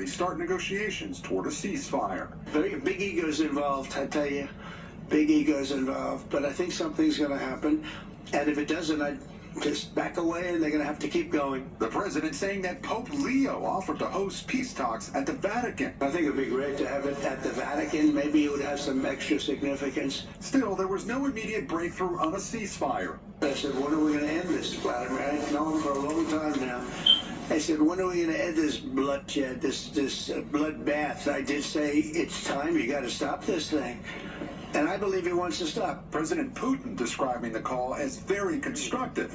start negotiations toward a ceasefire. Big egos involved, I tell you. Big egos involved. But I think something's going to happen. And if it doesn't, I'd just back away and they're going to have to keep going. The president saying that Pope Leo offered to host peace talks at the Vatican. I think it would be great to have it at the Vatican. Maybe it would have some extra significance. Still, there was no immediate breakthrough on a ceasefire. I said, when are we going to end this, Vladimir? I've known him for a long time now. I said, when are we going to end this bloodshed, this bloodbath? I did say, it's time. You got to stop this thing. And I believe he wants to stop. President Putin describing the call as very constructive,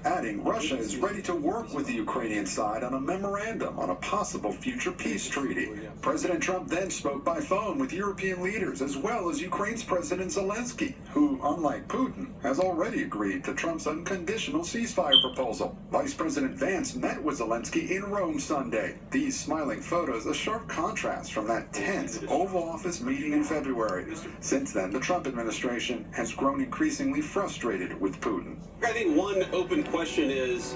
adding Russia is ready to work with the Ukrainian side on a memorandum on a possible future peace treaty. President Trump then spoke by phone with European leaders as well as Ukraine's President Zelensky, who, unlike Putin, has already agreed to Trump's unconditional ceasefire proposal. Vice President Vance met with Zelensky in Rome Sunday. These smiling photos a sharp contrast from that tense Oval Office meeting in February. Since then, the Trump administration has grown increasingly frustrated with Putin. I think one open question is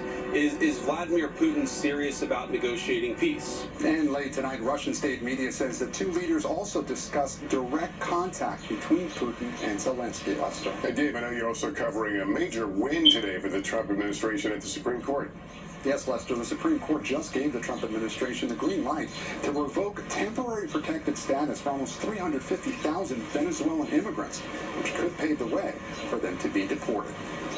Vladimir Putin serious about negotiating peace? And late tonight, Russian state media says the two leaders also discussed direct contact between Putin and Zelensky. Lester. Hey, Dave, I know you're also covering a major win today for the Trump administration at the Supreme Court. Yes, Lester, the Supreme Court just gave the Trump administration the green light to revoke temporary protected status for almost 350,000 Venezuelan immigrants, which could pave the way for them to be deported.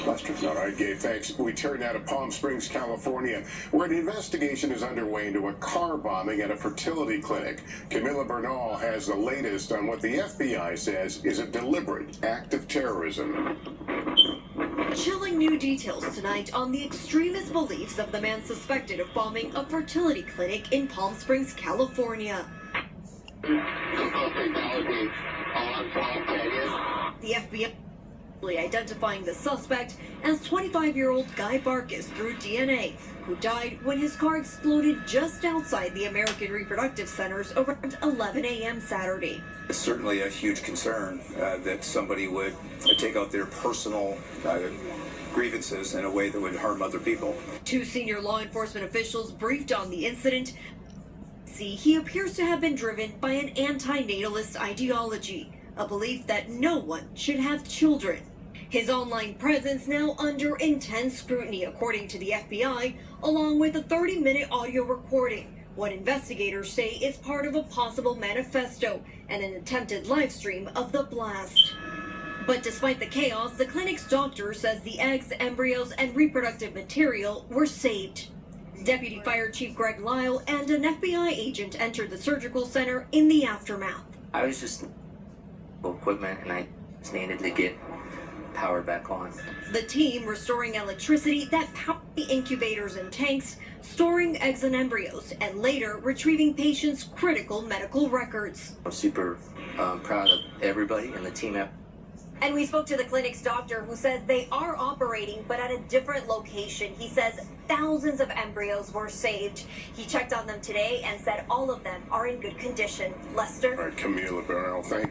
Lester. All right, Gabe, thanks. We turn now to Palm Springs, California, where an investigation is underway into a car bombing at a fertility clinic. Camilla Bernal has the latest on what the FBI says is a deliberate act of terrorism. Chilling new details tonight on the extremist beliefs of the man suspected of bombing a fertility clinic in Palm Springs, California. The FBI identifying the suspect as 25-year-old Guy Barkis through DNA, who died when his car exploded just outside the American Reproductive Centers around 11 a.m. Saturday. It's certainly a huge concern that somebody would take out their personal grievances in a way that would harm other people. Two senior law enforcement officials briefed on the incident. He appears to have been driven by an anti-natalist ideology, a belief that no one should have children. His online presence now under intense scrutiny, according to the FBI, along with a 30-minute audio recording, what investigators say is part of a possible manifesto and an attempted live stream of the blast. But despite the chaos, the clinic's doctor says the eggs, embryos, and reproductive material were saved. Deputy Fire Chief Greg Lyle and an FBI agent entered the surgical center in the aftermath. I was just equipment and I just needed to get power back on. The team restoring electricity that powered the incubators and tanks, storing eggs and embryos, and later retrieving patients' critical medical records. I'm super proud of everybody in the team. And we spoke to the clinic's doctor, who says they are operating, but at a different location. He says thousands of embryos were saved. He checked on them today and said all of them are in good condition. Lester? All right, Camilla Bernal, thank you.